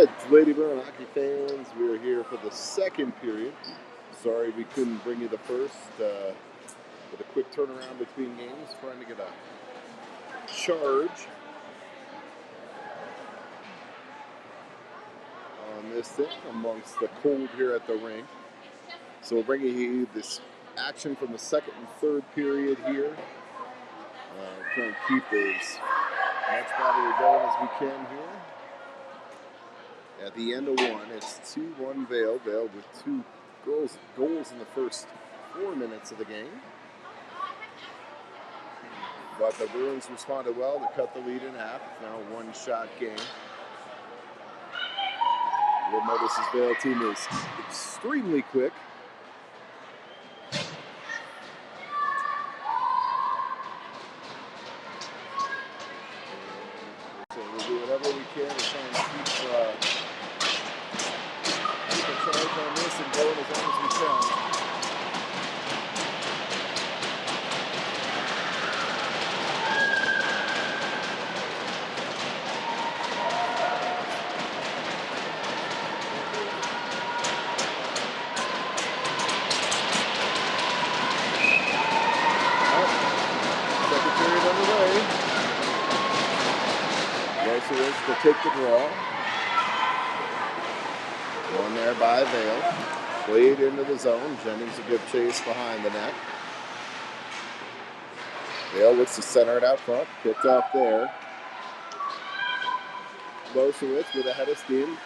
right, Lady Bruin hockey fans, we are here for the second period. Sorry we couldn't bring you the first. With a quick turnaround between games, trying to get a charge on this thing amongst the cold here at the rink. So we're bringing you this action from the second and third period here. Trying to keep as much battery going as we can here. At the end of one, it's 2-1 Vail. Vail with two goals in the first 4 minutes of the game. But the Bruins responded well to cut the lead in half. It's now a one-shot game. You'll notice this Vail team is extremely quick. So we'll do whatever we can to try and keep a charge on this and going as long as we can. To take the draw. One there by Vail. Played into the zone. Jennings a good chase behind the net. Vail looks to center it out front. Picked off there. Losowitz with a head of steam.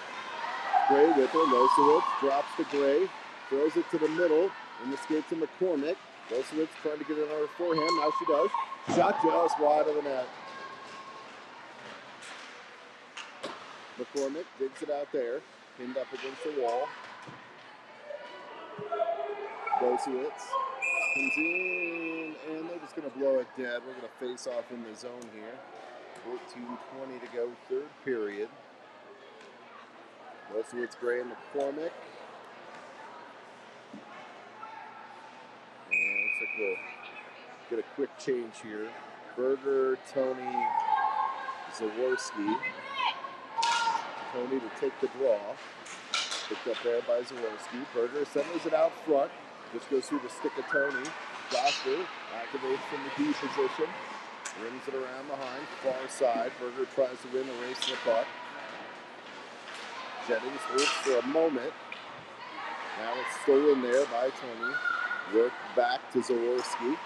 Gray with her. Losowitz drops to Gray. Throws it to the middle. In the skate to McCormick. Losowitz trying to get it on her forehand. Now she does. Shot just wide of the net. McCormick digs it out there, pinned up against the wall. Losowitz comes in, and they're just going to blow it dead. We're going to face off in the zone here. 14:20 to go, third period. Losowitz, Gray, and McCormick. And looks like we'll get a quick change here. Berger, Tony, Zaworski. Tony to take the draw. Picked up there by Zaworski. Berger centers it out front. Just goes through the stick of Tony. Goster activates from the D position. Rings it around behind. Far side. Berger tries to win the race to the puck. Jennings holds for a moment. Now it's stolen there by Tony. Worked back to Zaworski.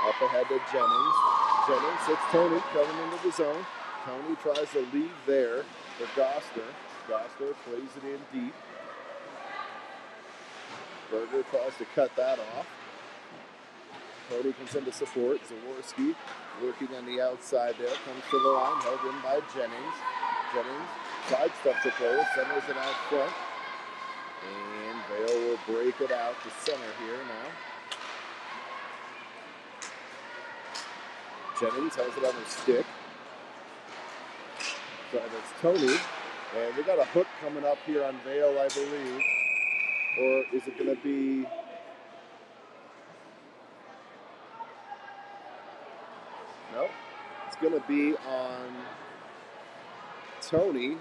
Up ahead to Jennings. Jennings hits Tony coming into the zone. Tony tries to leave there for Goster. Goster plays it in deep. Berger tries to cut that off. Tony comes in to support. Zaworski working on the outside there. Comes to the line, held in by Jennings. Jennings sidesteps the player, centers it out front. And Vail will break it out to center here now. Jennings has it on her stick. So that's Tony, and we got a hook coming up here on Vail, I believe. Or is it going to be... No, it's going to be on Tony.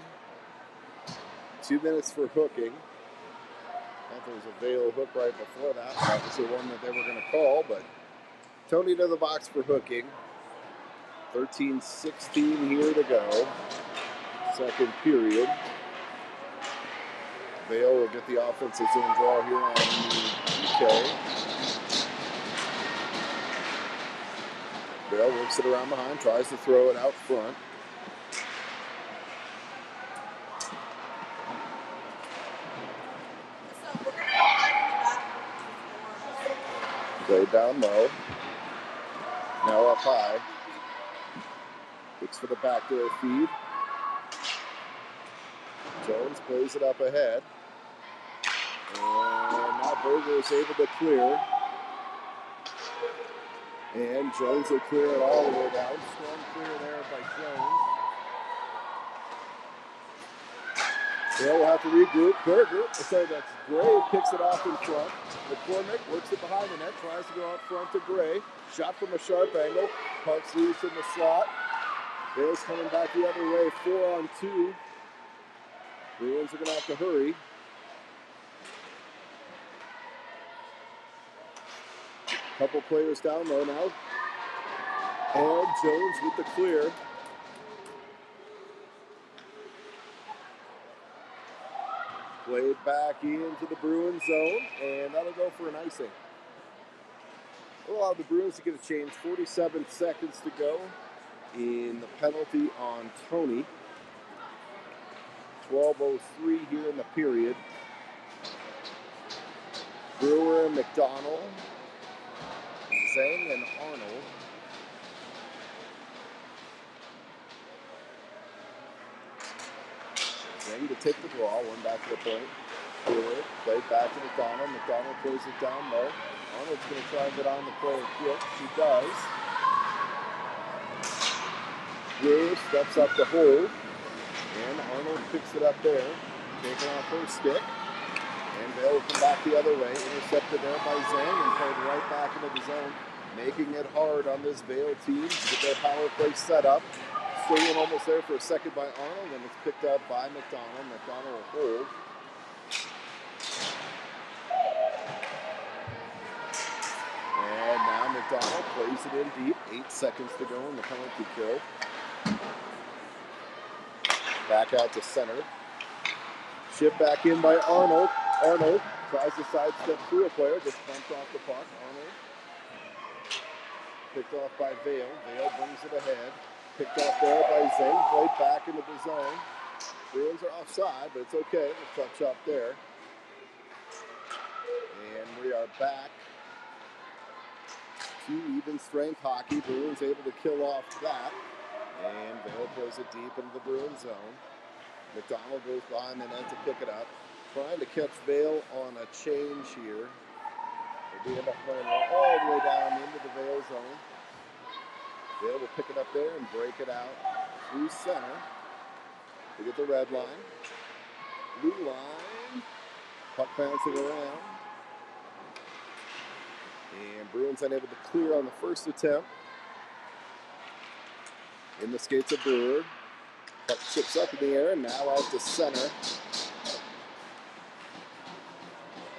2 minutes for hooking. I thought there was a Vail hook right before that. That was the one that they were going to call, but Tony to the box for hooking. 13:16 here to go. Second period. Vail will get the offensive zone draw here on the PK. Vail works it around behind, tries to throw it out front. Played down low. Now up high. Looks for the backdoor feed. Jones plays it up ahead. And now Berger is able to clear. And Jones will clear it all the way down. Strong clear there by Jones. Vail will have to regroup. Berger, that's Gray, picks it off in front. McCormick works it behind the net, tries to go out front to Gray. Shot from a sharp angle. Puck's loose in the slot. Vail's coming back the other way, 4-on-2. Bruins are going to have to hurry. Couple players down low now. And Jones with the clear. Played back into the Bruins zone, and that'll go for an icing. We'll allow the Bruins to get a change. 47 seconds to go in the penalty on Tony. 12:03 here in the period. Brewer, McDonald, Zhang, and Arnold. Zhang to take the draw, one back to the point. Brewer played back to McDonald. McDonald plays it down low. Arnold's going to try and get on the play quick. She does. Brewer steps up the hold, and Arnold picks it up there, taking off her stick. And Vail will come back the other way, intercepted there by Zhang and played right back into the zone, making it hard on this Vail team to get their power play set up. Stolen almost there for a second by Arnold, and it's picked up by McDonald. McDonald will hold. And now McDonald plays it in deep. 8 seconds to go in the penalty kill. Back out to center. Shift back in by Arnold. Arnold tries to sidestep through a player, just bumped off the puck. Arnold picked off by Vail. Vail brings it ahead. Picked off there by Zhang. Played back into the zone. Bruins are offside, but it's okay. A touch up there. And we are back to even strength hockey. Bruins able to kill off that. And Vail plays it deep into the Bruins zone. McDonald goes behind the net to pick it up. Trying to catch Vail on a change here. They'll be able to play all the way down into the Vail zone. Vail will pick it up there and break it out through center. They get the red line. Blue line. Puck bouncing around. And Bruins unable to clear on the first attempt. In the skates of Brewer. Puck chips up in the air and now out to center.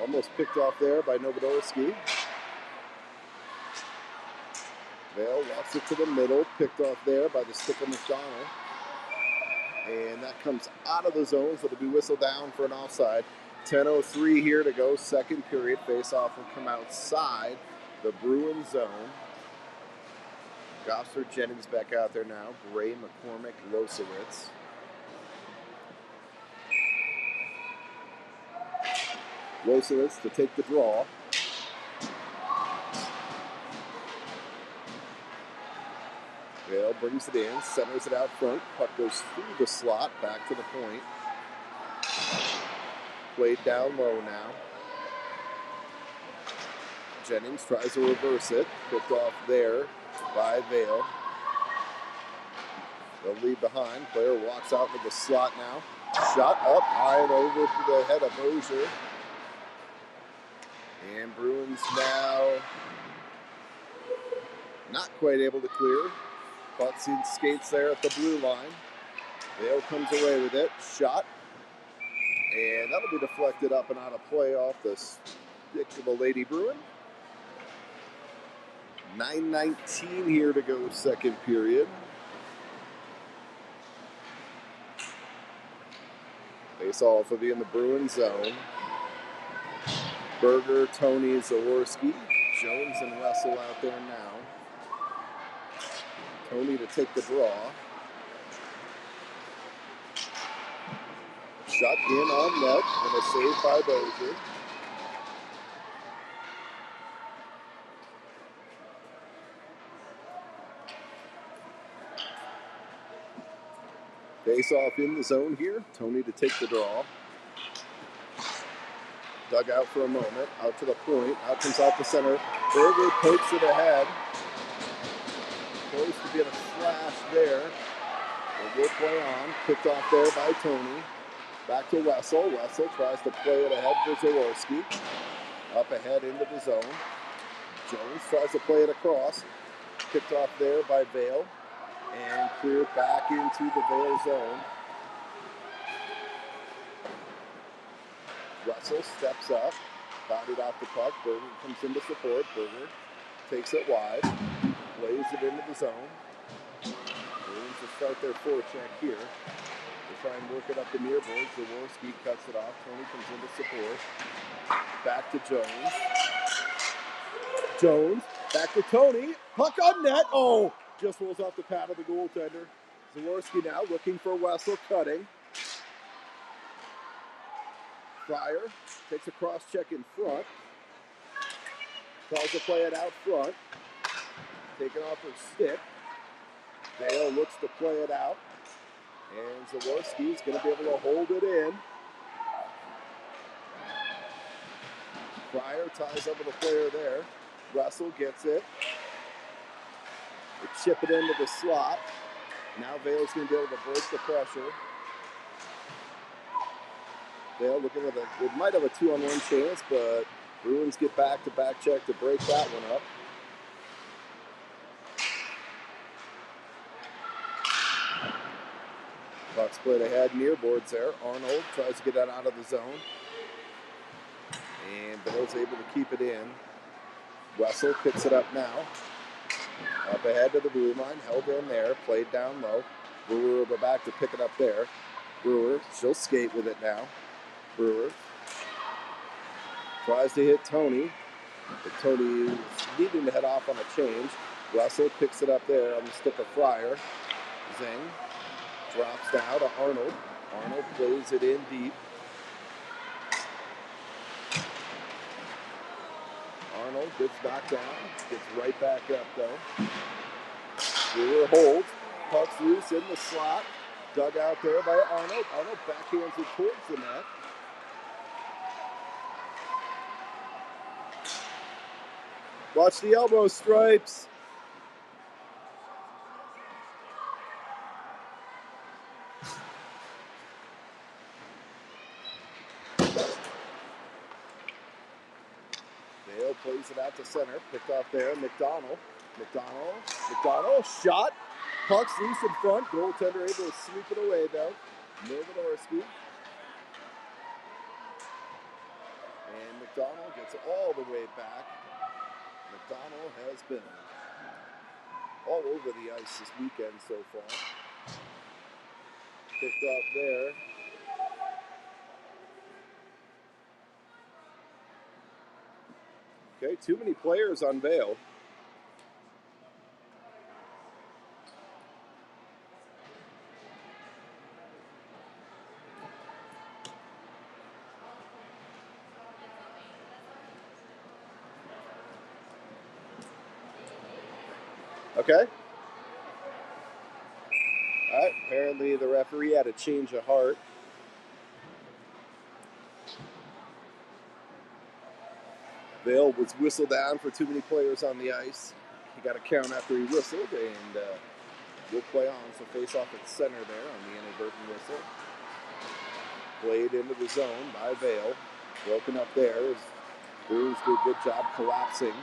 Almost picked off there by Novodorski. Vail walks it to the middle, picked off there by the stick of McDonald. And that comes out of the zone, so it'll be whistled down for an offside. 10:03 here to go, second period. Face-off will come outside the Bruins zone. Gosser, Jennings back out there now. Bray, McCormick, Losowitz. Losowitz to take the draw. Vail brings it in, centers it out front. Puck goes through the slot, back to the point. Played down low now. Jennings tries to reverse it. Picked off there by Vail. They'll leave behind. Player walks out into the slot now. Shot up high and over to the head of Bozier. And Bruins now not quite able to clear. Butson skates there at the blue line. Vail comes away with it. Shot. And that'll be deflected up and out of play off the stick of a Lady Bruin. 9:19 here to go, second period. Face-off will be in the Bruin zone. Berger, Tony, Zaworski, Jones, and Wessel out there now. Tony to take the draw. Shot in on net and a save by Bozier. Face off in the zone here. Tony to take the draw. Dug out for a moment. Out to the point. Out comes out the center. Berger pokes it ahead. Close to get a flash there. It will play on. Picked off there by Tony. Back to Wessel. Wessel tries to play it ahead for Zaworski. Up ahead into the zone. Jones tries to play it across. Picked off there by Vail. And cleared back into the Vail zone. Russell steps up, bodied off the puck. Berger comes into support. Berger takes it wide, plays it into the zone. Bruins will start their forecheck here. They try and work it up the near boards. Zaworski cuts it off. Tony comes into support. Back to Jones. Jones, back to Tony. Puck on net. Oh, just rolls off the pad of the goaltender. Zaworski now looking for Wessel, cutting. Fryer takes a cross check in front. Calls the play it out front. Taken off her stick. Vail looks to play it out. And Zaworski's going to be able to hold it in. Fryer ties up with a player there. Russell gets it. They chip it into the slot. Now Vail's going to be able to break the pressure. Vail looking at it might have a 2-on-1 chance, but Bruins get back-to-back check to break that one up. Puck split ahead, near boards there. Arnold tries to get that out of the zone. And Vail's able to keep it in. Wessel picks it up now. Up ahead to the blue line, held in there, played down low. Brewer will go back to pick it up there. Brewer, she'll skate with it now. Brewer tries to hit Tony, but Tony is needing to head off on a change. Russell picks it up there on the stick of Fryer. Zing drops down to Arnold. Arnold plays it in deep. Arnold gets knocked down, gets right back up though. Brewer holds, puck's loose in the slot. Dug out there by Arnold. Arnold backhands it towards the net. Watch the elbow stripes. Vail plays it out to center. Picked off there. McDonald, shot. Puck's loose in front. Goaltender able to sweep it away though. Milvanovsky. And McDonald gets all the way back. McDonald has been all over the ice this weekend so far. Picked off there. Okay, too many players on Vail. Okay. All right, apparently the referee had a change of heart. Vail was whistled down for too many players on the ice. He got a count after he whistled, and we'll play on. So face off at center there on the inadvertent whistle. Played into the zone by Vail. Broken up there. Bruins did a good job collapsing,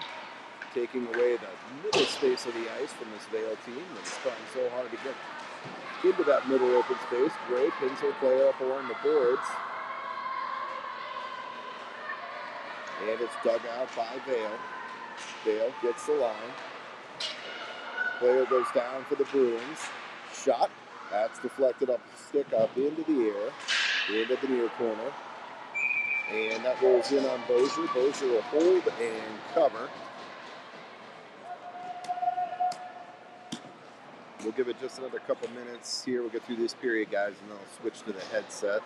taking away the middle space of the ice from this Vail team that's trying so hard to get into that middle open space. Gray pins her player up along the boards. And it's dug out by Vail. Vail gets the line. Player goes down for the Bruins. Shot. That's deflected up the stick up into the air. Into the near corner. And that rolls in on Bozier. Bozier will hold and cover. We'll give it just another couple minutes here. We'll get through this period, guys, and then I'll switch to the headset.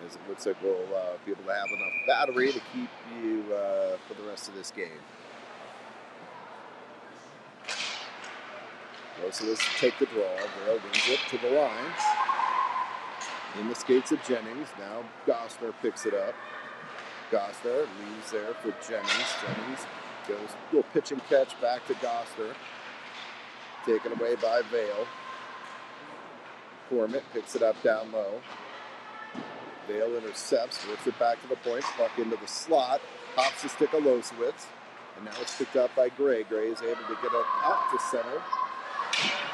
As it looks like we'll be able to have enough battery to keep you for the rest of this game. Most of this take the draw. Vail wins it to the line. In the skates of Jennings. Now Gosner picks it up. Gosner leaves there for Jennings. Jennings goes a little pitch and catch back to Gosner. Taken away by Vail. Cormit picks it up down low. Vail intercepts, works it back to the point, puck into the slot, hops the stick of Losewitz, and now it's picked up by Gray. Gray is able to get it out to center,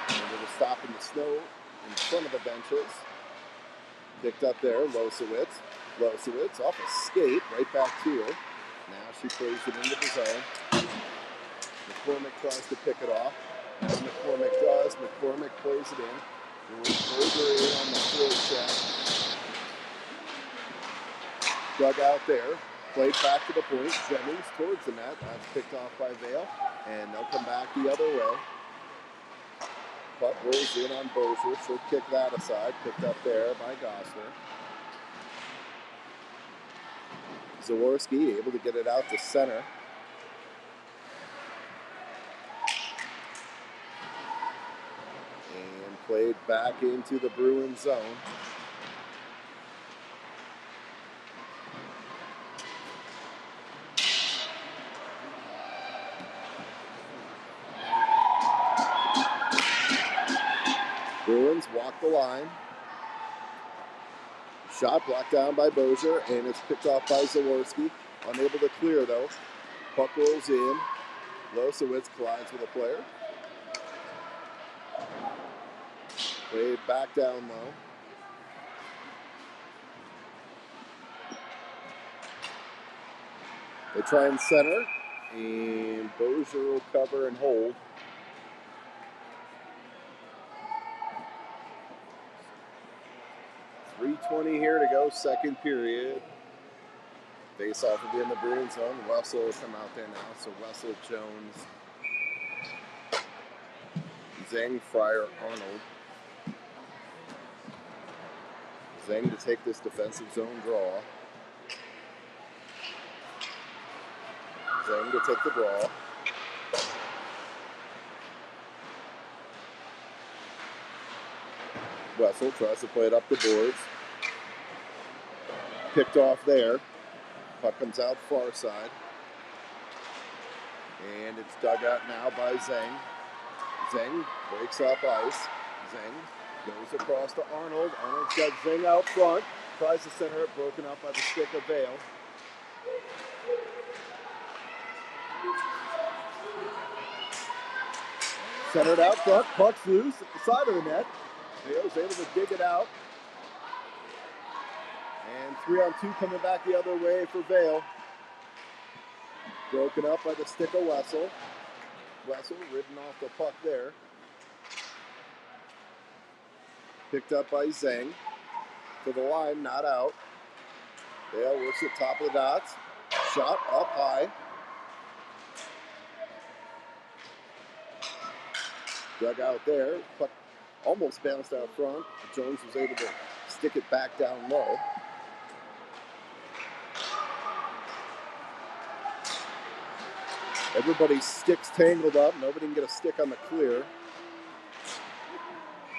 and it'll stop in the snow in front of the benches. Picked up there, Losowitz. Losowitz off a skate, right back to her. Now she plays it into the zone. McCormick tries to pick it off. And McCormick does. McCormick plays it in. Berger in on the forecheck. Dug out there. Played back to the point. Jennings towards the net. That's picked off by Vail. And they'll come back the other way. Puck rolls in on Bozier. She'll kick that aside. Picked up there by Gosler. Zaworski able to get it out to center. And played back into the Bruins zone. Bruins walk the line. Shot blocked down by Bozier, and it's picked off by Zaworski. Unable to clear, though. Puck rolls in. Losowitz collides with a player. Played back down low. They try and center, and Bozier will cover and hold. .320 here to go, second period. Face off will be in the Bruins zone. Wessel will come out there now. So Wessel, Jones, Zeng, Fryer, Arnold. Zeng to take this defensive zone draw. Zeng to take the draw. Wessel tries to play it up the boards. Picked off there. Puck comes out far side. And it's dug out now by Zeng. Zeng breaks up ice. Zeng goes across to Arnold. Arnold's got Zeng out front. Tries to center it, broken up by the stick of Vail. Centered out front. Puck's loose at the side of the net. Vail's able to dig it out. And 3-on-2 coming back the other way for Vail. Broken up by the stick of Wessel. Wessel ridden off the puck there. Picked up by Zeng. To the line, not out. Vail works at top of the dots. Shot up high. Dug out there. Puck almost bounced out front. Jones was able to stick it back down low. Everybody's sticks tangled up. Nobody can get a stick on the clear.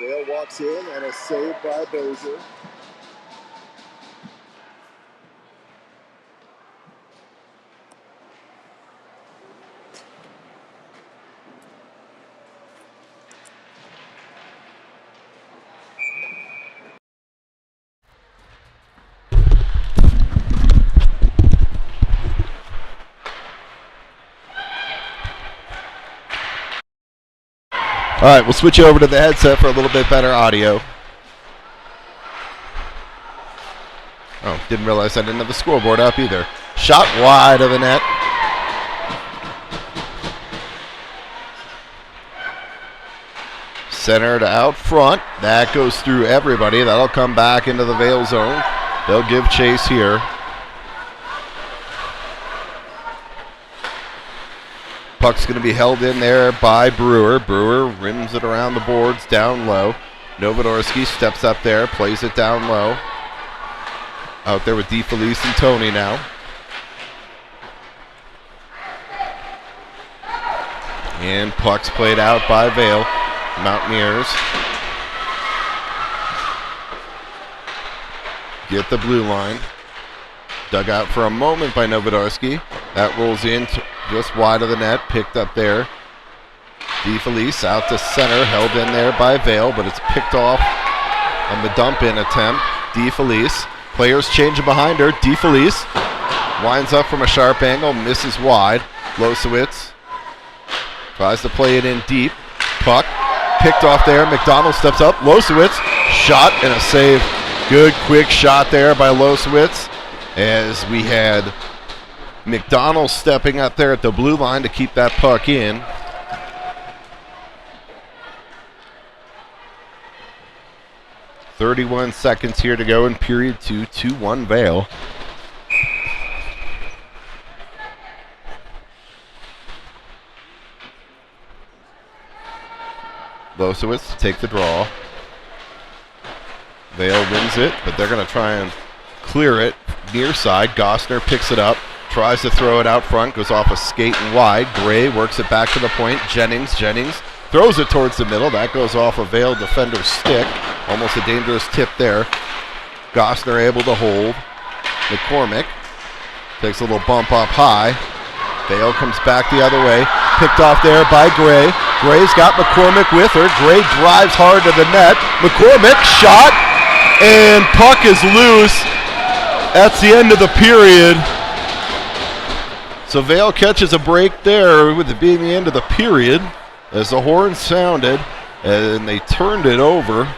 Vail walks in and is saved by Bozier. All right, we'll switch you over to the headset for a little bit better audio. Oh, didn't realize I didn't have the scoreboard up either. Shot wide of the net. Centered out front. That goes through everybody. That'll come back into the Vail zone. They'll give chase here. Puck's going to be held in there by Brewer. Brewer rims it around the boards down low. Novodorski steps up there, plays it down low. Out there with DeFelice and Tony now. And puck's played out by Vail. Mountaineers get the blue line. Dug out for a moment by Novodorski. That rolls in just wide of the net. Picked up there. DeFelice out to center. Held in there by Vail, but it's picked off on the dump-in attempt. DeFelice. Players changing behind her. DeFelice winds up from a sharp angle. Misses wide. Losowitz tries to play it in deep. Puck picked off there. McDonald steps up. Losowitz. Shot and a save Good quick shot there by Losewitz, as we had McDonald stepping up there at the blue line to keep that puck in. .31 seconds here to go in period 2, 2-1 Vail. Losewitz to take the draw. Vail wins it, but they're going to try and clear it near side. Gossner picks it up, tries to throw it out front, goes off a skate and wide. Gray works it back to the point. Jennings throws it towards the middle. That goes off a Vail defender's stick. Almost a dangerous tip there. Gossner able to hold. McCormick takes a little bump up high. Vail comes back the other way. Picked off there by Gray. Gray's got McCormick with her. Gray drives hard to the net. McCormick shot, and puck is loose. That's the end of the period. So Vail catches a break there with it being the end of the period as the horn sounded and they turned it over.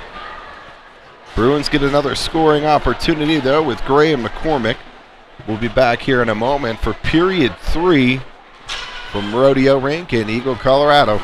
Bruins get another scoring opportunity though with Gray and McCormick. We'll be back here in a moment for period 3 from Rodeo Rink in Eagle, Colorado.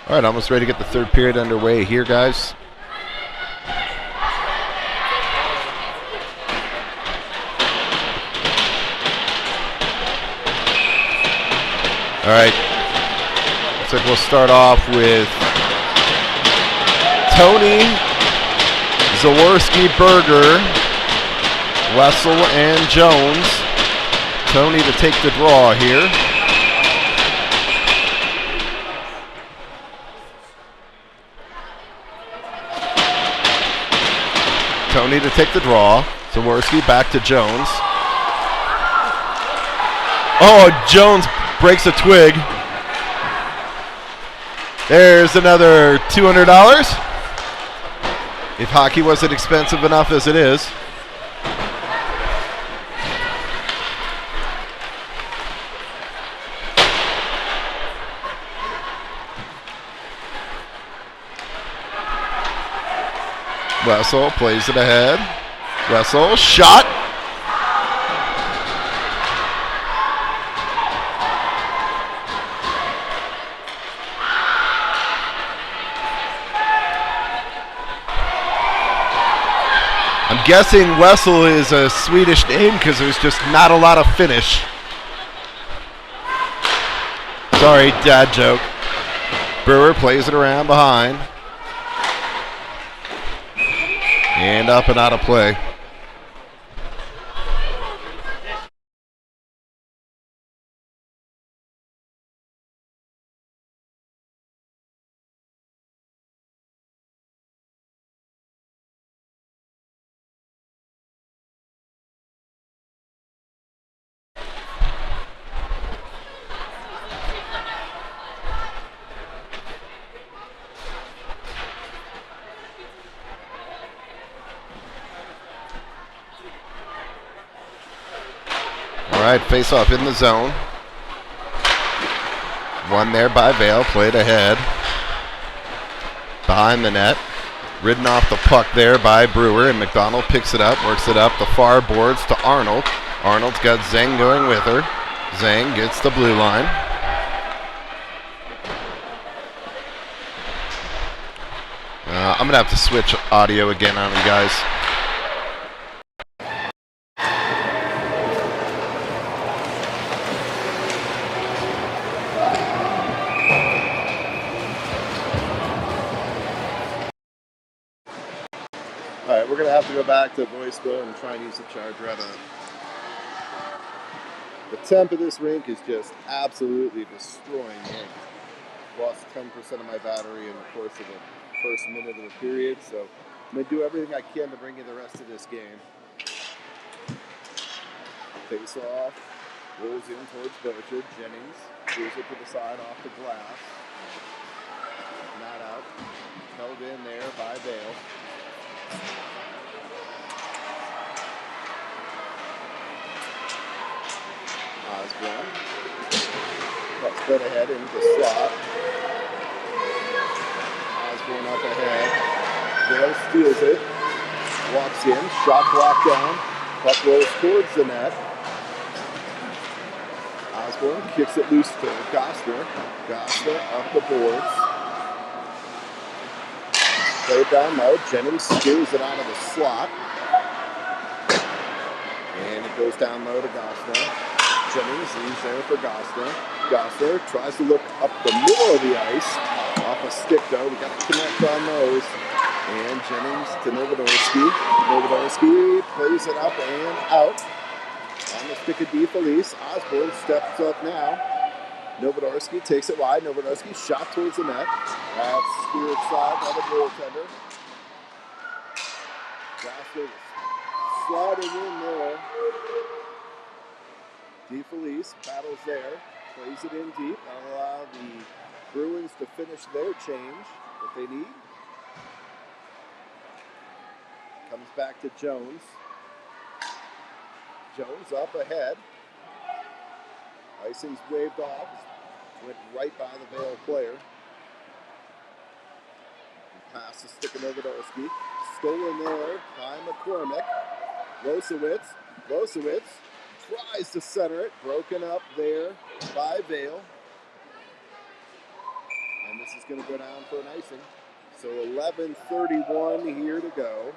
All right, almost ready to get the third period underway here, guys. All right, looks like we'll start off with Tony, Zaworski, Berger, Wessel, and Jones. Tony to take the draw here. Tony to take the draw. Zaworski back to Jones. Oh, Jones breaks a twig. There's another $200. If hockey wasn't expensive enough as it is. Wessel plays it ahead. Wessel, shot. I'm guessing Wessel is a Swedish name because there's just not a lot of finish. Sorry, dad joke. Brewer plays it around behind. And up and out of play. All right, face-off in the zone. One there by Vail, played ahead. Behind the net. Ridden off the puck there by Brewer, and McDonald picks it up, works it up the far boards to Arnold. Arnold's got Zeng going with her. Zhang gets the blue line. I'm going to have to switch audio again on you guys. All right, we're going to have to go back to voice mode and try and use the charger. The temp of this rink is just absolutely destroying me. Lost 10% of my battery in the course of the first minute of the period, so I'm going to do everything I can to bring you the rest of this game. Face off, rolls in towards Bocher. Jennings moves it to the side off the glass. Not out. Held in there by Vail. Osborne. Pucks spread ahead into the slot. Osborne up ahead. Vail steals it. Walks in. Shot blocked down. Puck rolls towards the net. Osborne kicks it loose to Gostner. Gostner up the boards. Played down low. Jennings steals it out of the slot. And it goes down low to Gostner. Jennings leaves there for Gostner. Gostner tries to look up the middle of the ice. Off a stick though. We got to connect on those. And Jennings to Novodorsky. Novodorsky plays it up and out. On the stick of DeFelice. Osborne steps up now. Novodorsky takes it wide. Novodorsky shot towards the net. That's steered side by the goaltender. Gostner sliding in there. DeFelice battles there. Plays it in deep. That'll allow the Bruins to finish their change that they need. Comes back to Jones. Jones up ahead. Icing's waved off. Went right by the Vail player. Pass the stick of Novodorsky. Stolen there by McCormick. Losowitz tries to center it. Broken up there by Vail. And this is going to go down for an icing. So 11:31 here to go.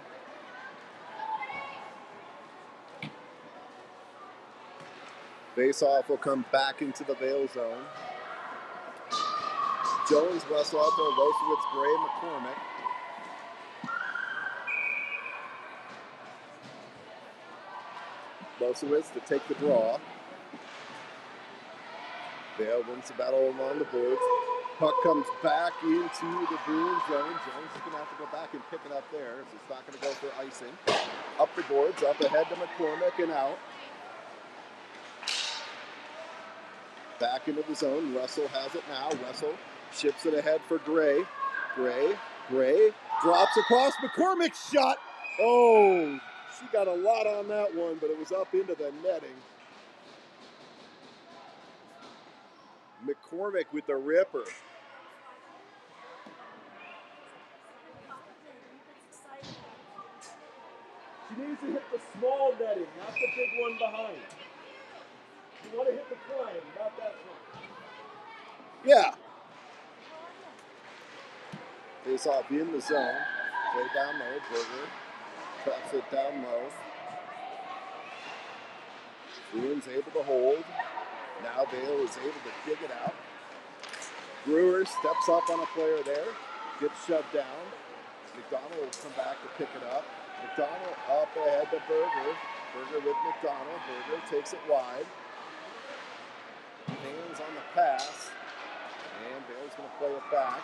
Face-off will come back into the Vail zone. Jones, Westwater, Losowitz, Gray, McCormick. Losowitz to take the draw. Vail wins the battle along the boards. Puck comes back into the Bruins zone. Jones is going to have to go back and pick it up there. So it's not going to go for icing. Up the boards, up ahead to McCormick and out. Back into the zone. Russell has it now. Russell ships it ahead for Gray. Gray drops across. McCormick's shot. Oh, she got a lot on that one, but it was up into the netting. McCormick with the ripper. She needs to hit the small netting, not the big one behind. You want to hit the flying, not that one. Yeah. Face off in the zone. Play down low. Berger traps it down low. Bruins able to hold. Now Vail is able to dig it out. Brewer steps up on a player there. Gets shut down. McDonald will come back to pick it up. McDonald up ahead to Berger. Berger with McDonald. Berger takes it wide. Hands on the pass. And Vail's going to play it back.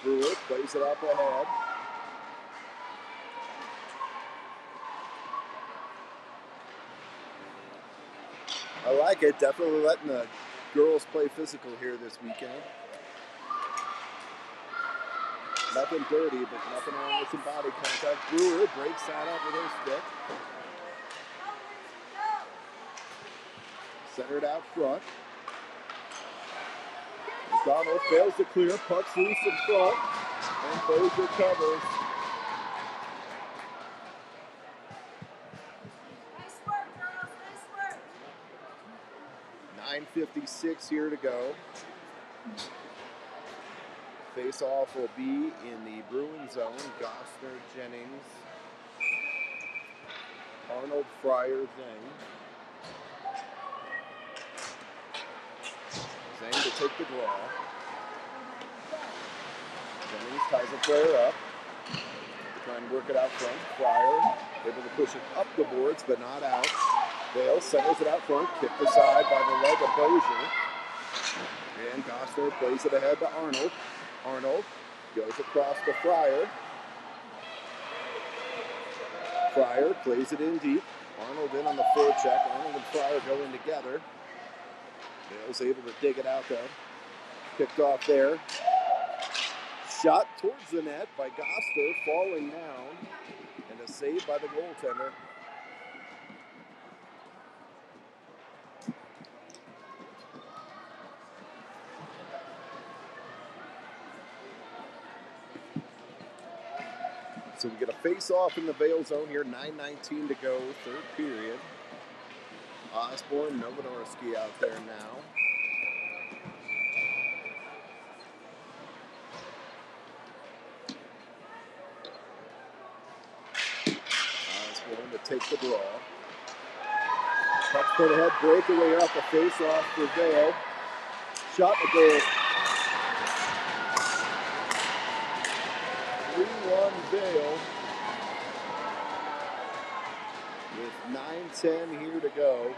Brewer plays it up ahead. I like it. Definitely letting the girls play physical here this weekend. Nothing dirty, but nothing wrong with some body contact. Brewer breaks that up with her stick. Centered out front. McDonald fails to clear. Puck's loose in front. And Bozier covers. Nice work, girls. Nice work. 9:56 here to go. Face-off will be in the Bruins zone. Gostner, Jennings, Arnold, Fryer, Zhang. Zhang to take the draw. Jennings ties a player up. Try and work it out front. Fryer able to push it up the boards, but not out. Vail centers it out front. Kicked aside by the leg of Bozier. And Gostner plays it ahead to Arnold. Arnold goes across to Fryer. Fryer plays it in deep. Arnold in on the forecheck. Arnold and Fryer go in together. Vail's able to dig it out though. Picked off there. Shot towards the net by Gostner, falling down. And a save by the goaltender. So we get a face-off in the Vail zone here. 9:19 to go, third period. Osborne, Novinorsky out there now. Osborne to take the draw. Puck's put ahead, breakaway off the face-off for Vail. Shot in the goal. 3-1 Vail. With 9:10 here to go.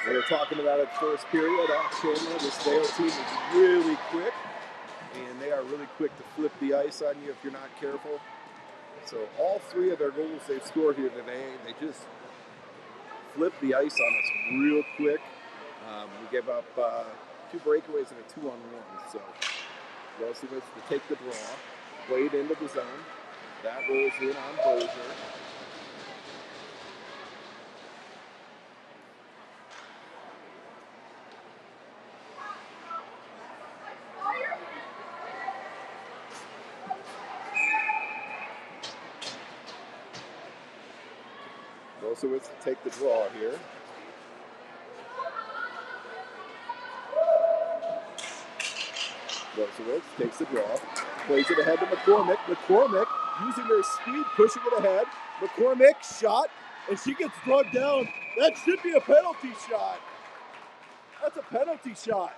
We were talking about it first period off camera. This Vail team is really quick, and they are really quick to flip the ice on you if you're not careful. So all three of their goals they've scored here today, they just flip the ice on us real quick. We gave up 2 breakaways and a 2-on-1. So Losowitz to take the draw, played into the zone. That rolls in on Bozier. Losowitz to take the draw here. Losowitz takes the draw, plays it ahead to McCormick. McCormick using their speed, pushing it ahead. McCormick shot, and she gets drugged down. That should be a penalty shot. That's a penalty shot.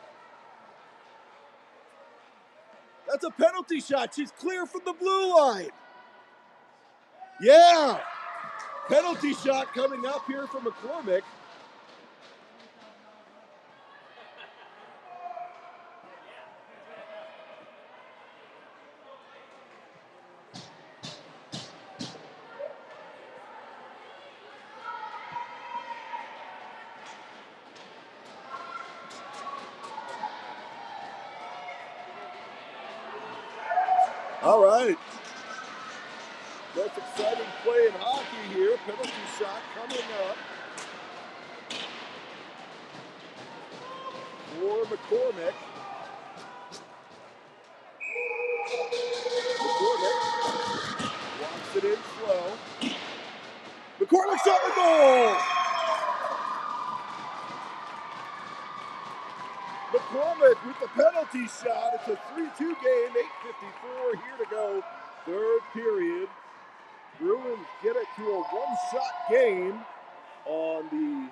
That's a penalty shot. She's clear from the blue line. Yeah. Penalty shot coming up here from McCormick. All right. Most exciting play in hockey here. Penalty shot coming up for McCormick. McCormick walks it in slow. McCormick shot the goal! McCormick with the penalty shot. It's a 3-2 game, 8:54 here to go. Third period. Bruins get it to a one-shot game on the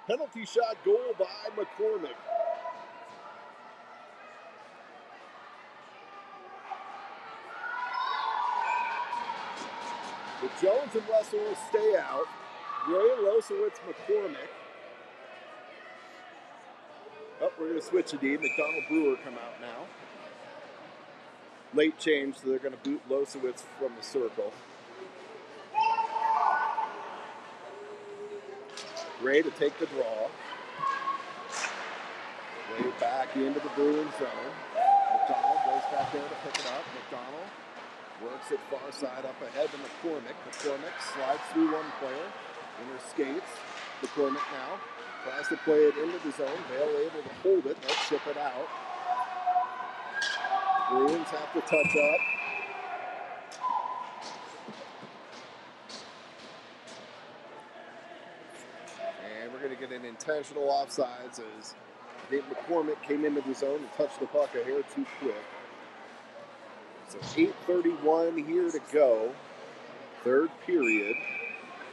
penalty shot goal by McCormick. The Jones and Wessel stay out. Gray, Losowitz, McCormick. Oh, we're going to switch it, Dean. McDonald Brewer come out now. Late change, so they're going to boot Losowitz from the circle. Gray to take the draw. Way back into the Bruins zone. McDonald goes back there to pick it up. McDonald works it far side up ahead to McCormick. McCormick slides through one player. Inner skates. McCormick now tries to play it into the zone. Vail able to hold it. They'll chip it out. Bruins have to touch up. And make it an intentional offsides as I think McCormick came into the zone and touched the puck a hair too quick. So 8:31 here to go. Third period.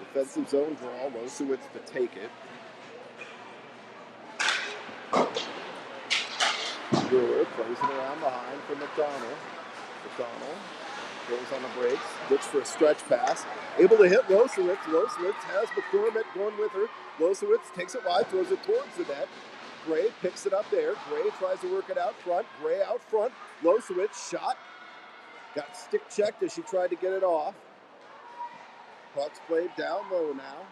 Defensive zone draw. Losowitz to take it. Brewer plays it around behind for McDonald. McDonald goes on the brakes, looks for a stretch pass. Able to hit Losowitz. Losowitz has McCormick going with her. Losowitz takes it wide, throws it towards the net. Gray picks it up there. Gray tries to work it out front. Gray out front. Losowitz shot. Got stick checked as she tried to get it off. Puck's played down low now.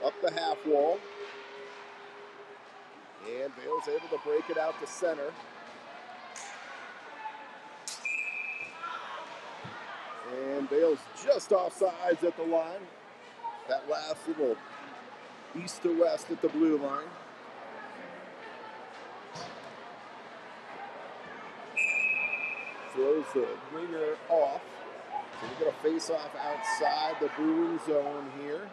Up the half wall. And Vail's able to break it out to center. And Vail's just off sides at the line. That last little east to west at the blue line. Throws the winger off. So we're going to face off outside the Bruin zone here.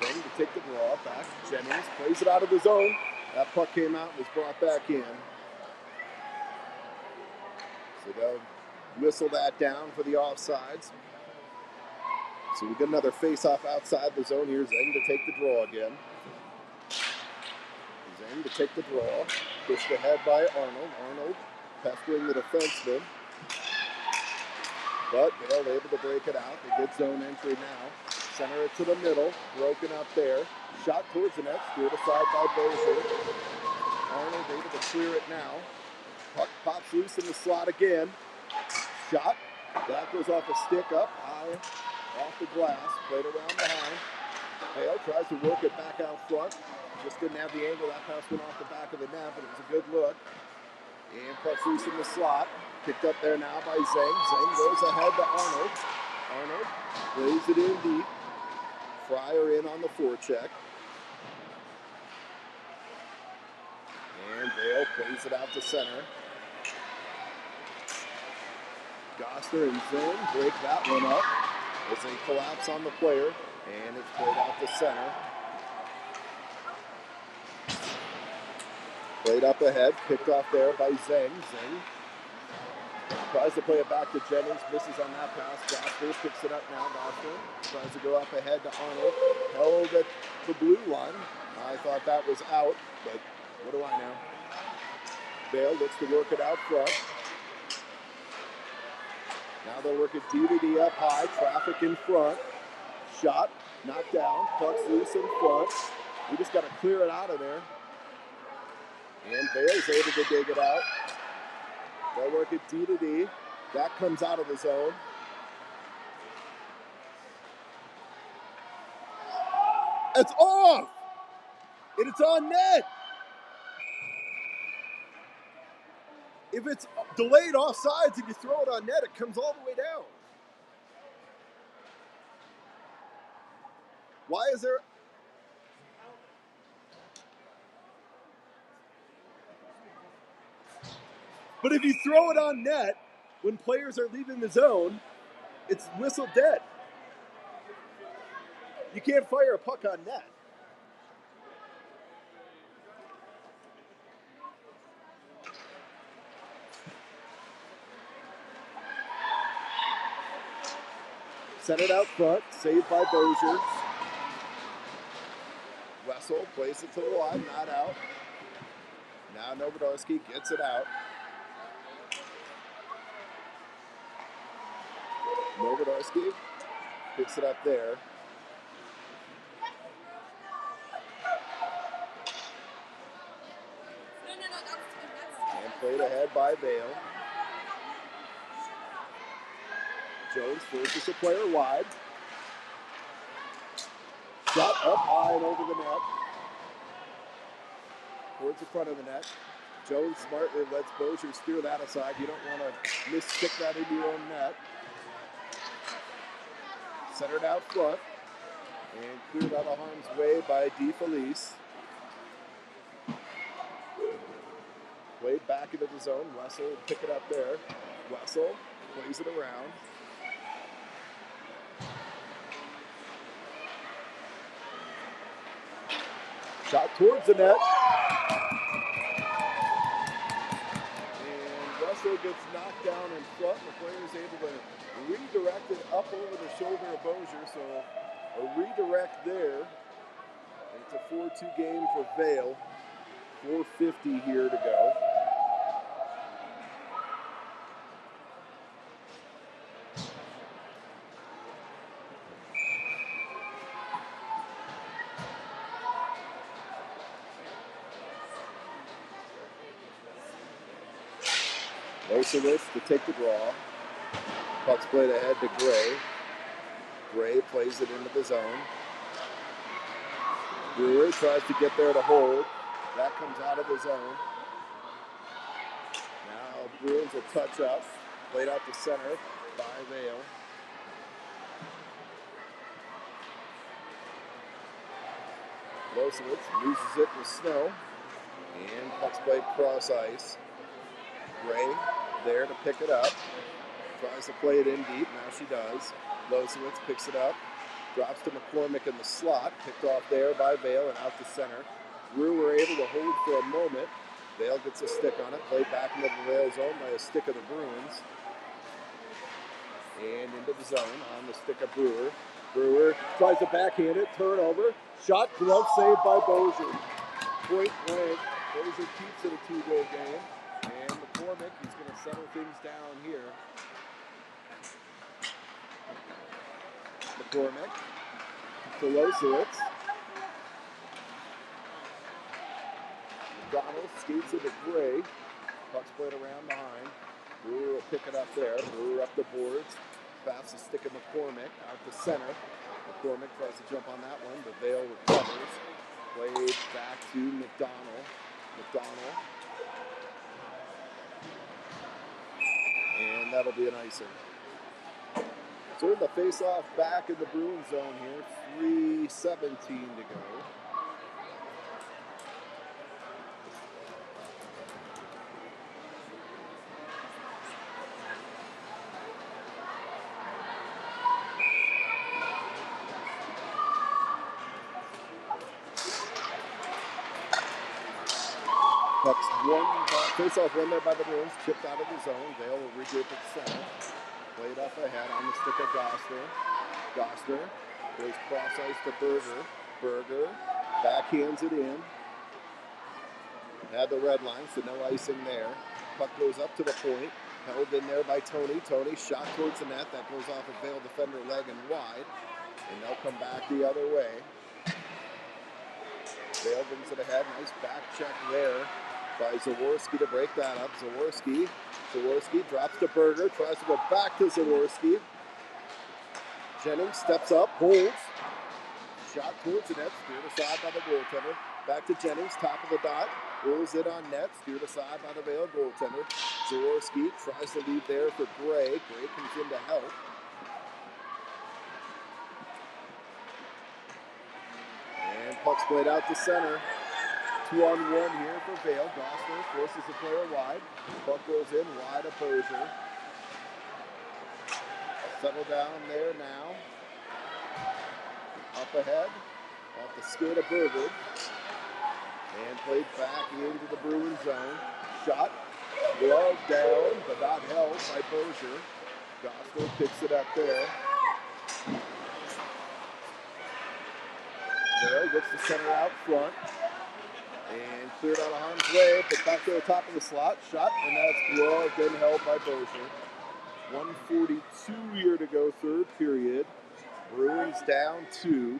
Zone to take the draw. Back to Jennings. Plays it out of the zone. That puck came out and was brought back in. So they'll whistle that down for the offsides. So we get another face-off outside the zone here. Zeng to take the draw again. Zeng to take the draw. Pushed ahead by Arnold. Arnold pestering the defenseman. But Vail able to break it out. They get zone entry now. Center it to the middle. Broken up there. Shot towards the net. Steered aside by Bozier. Arnold able to clear it now. Puck pops loose in the slot again. Shot. That goes off a stick up high off the glass. Played around behind. Vail tries to work it back out front. Just didn't have the angle. That pass went off the back of the net, but it was a good look. And puck's loose in the slot. Picked up there now by Zeng. Zeng goes ahead to Arnold. Arnold plays it in deep. Fryer in on the forecheck. And Vail plays it out to center. Gostner and Zeng break that one up as they collapse on the player. And it's played out to center. Played up ahead, picked off there by Zeng. Zeng tries to play it back to Jennings, misses on that pass. Gostner picks it up now. Gostner tries to go up ahead to Arnold. Held at the blue line. I thought that was out, but what do I know? Vail looks to work it out front. Now they'll work it D up high, traffic in front. Shot, knocked down, puck's loose in front. We just got to clear it out of there. And Vail's able to dig it out. They'll work it D. That comes out of the zone. It's off! And it's on net! If it's delayed offsides and you throw it on net, it comes all the way down. Why is there... But if you throw it on net, when players are leaving the zone, it's whistled dead. You can't fire a puck on net. Centered out front, saved by Bozier. Wessel plays it to the line, not out. Now Novodarski gets it out. Novodarski picks it up there. And played ahead by Vail. Jones forces the player wide. Shot up high and over the net. Towards the front of the net. Jones smartly lets Bozier steer that aside. You don't want to miss-stick that into your own net. Centered out front. And cleared out of harm's way by DeFelice. Played back into the zone. Wessel will pick it up there. Wessel plays it around. Shot towards the net. And Russell gets knocked down in front. The player is able to redirect it up over the shoulder of Bozier. So a redirect there. And it's a 4-2 game for Vail. 4:50 here to go. Losowitz to take the draw. Puck's played ahead to Gray. Gray plays it into the zone. Brewer tries to get there to hold. That comes out of the zone. Now Bruins will touch up. Played out to center by Vail. Losowitz loses it in the snow. And puck's played cross ice. Gray there to pick it up. Tries to play it in deep. Now she does. Losowitz picks it up. Drops to McCormick in the slot. Picked off there by Vail and out to center. Brewer able to hold for a moment. Vail gets a stick on it. Played back into the Vail zone by a stick of the Bruins. And into the zone on the stick of Brewer. Brewer tries to backhand it. Turnover. Shot, glove saved by Bozier. Point blank. Bozier keeps it a 2-goal game. And McCormick, he's going to settle things down here. McCormick to Losowitz. McDonald skates into Gray. Puck's played around behind. Brewer will pick it up there. Brewer up the boards. Fast the stick of McCormick out to center. McCormick tries to jump on that one, but Vail recovers. Played back to McDonald. McDonald. And that'll be an icing. So the face-off back in the Bruins zone here. 3:17 to go. Puck's face-off won there by the Bruins. Chipped out of the zone. Vail will regroup at center. Played up ahead on the stick of Goster. Goster goes cross ice to Berger. Berger backhands it in. Had the red line, so no icing there. Puck goes up to the point. Held in there by Tony. Tony shot towards the net. That goes off a Vail defender leg and wide. And they'll come back the other way. Vail brings it ahead. Nice back check there by Zaworski to break that up. Zaworski drops to Berger, tries to go back to Zaworski. Jennings steps up, holds. Shot towards the net, steered aside by the goaltender. Back to Jennings, top of the dot. Rolls it on net, steered aside by the Vail goaltender. Zaworski tries to lead there for Gray. Gray comes in to help. And puck's played out to center. 2-on-1 here for Vail. Gosler forces the player wide. Puck goes in wide of Bozier. Settle down there now. Up ahead. Off the skate of Berger. And played back into the Bruins zone. Shot. Glove down, but not held by Bozier. Gosler picks it up there. Vail gets the center out front. And cleared out of harm's way, but back to the top of the slot. Shot, and that's gloved and held by Bozier. 1:42 here to go, third period. Bruins down 2.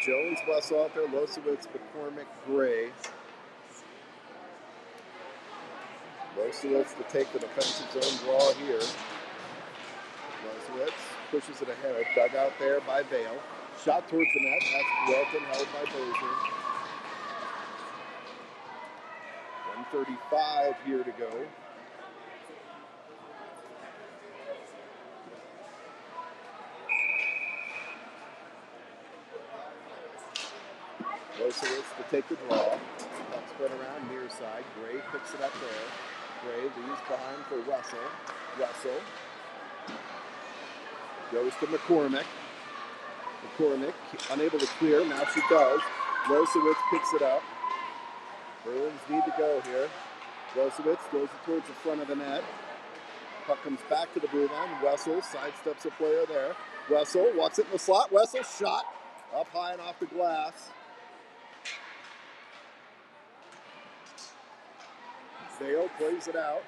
Jones, Westhoff there, Losowitz, McCormick, Gray. Losowitz to take the defensive zone draw here. Losowitz pushes it ahead, dug out there by Vail. Shot towards the net, that's gloved and held by Bozier. 1:35 here to go. Losowitz to take the draw. Puck spread around near side. Gray picks it up there. Gray leaves behind for Russell. Russell goes to McCormick. McCormick unable to clear. Now she does. Losowitz picks it up. Bruins need to go here. Losowitz throws it towards the front of the net. Puck comes back to the blue line. Wessel sidesteps a player there. Wessel wants it in the slot. Wessel shot up high and off the glass. Vail plays it out.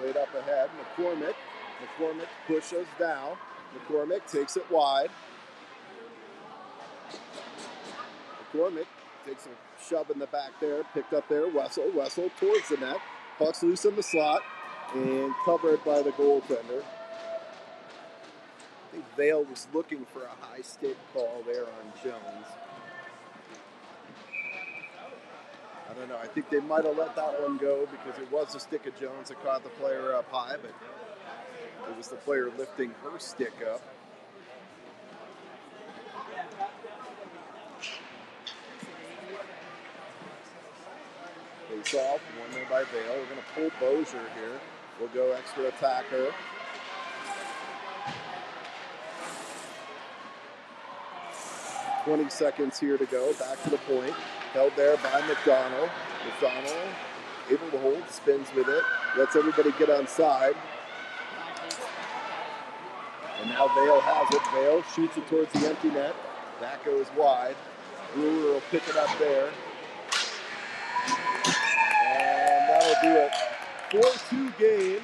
Played up ahead. McCormick pushes down. McCormick takes it wide. McCormick takes a shove in the back there. Picked up there. Wessel towards the net. Puck's loose in the slot and covered by the goaltender. I think Vail was looking for a high stick call there on Jones. I don't know. I think they might have let that one go because it was a stick of Jones that caught the player up high, but it was the player lifting her stick up. Face off, one there by Vail. We're going to pull Bozier here. We'll go extra attacker. .20 here to go. Back to the point. Held there by McDonald. McDonald able to hold, spins with it. Lets everybody get on side. And now Vail has it. Vail shoots it towards the empty net. That goes wide. Brewer will pick it up there. And that'll do it. 4-2 game.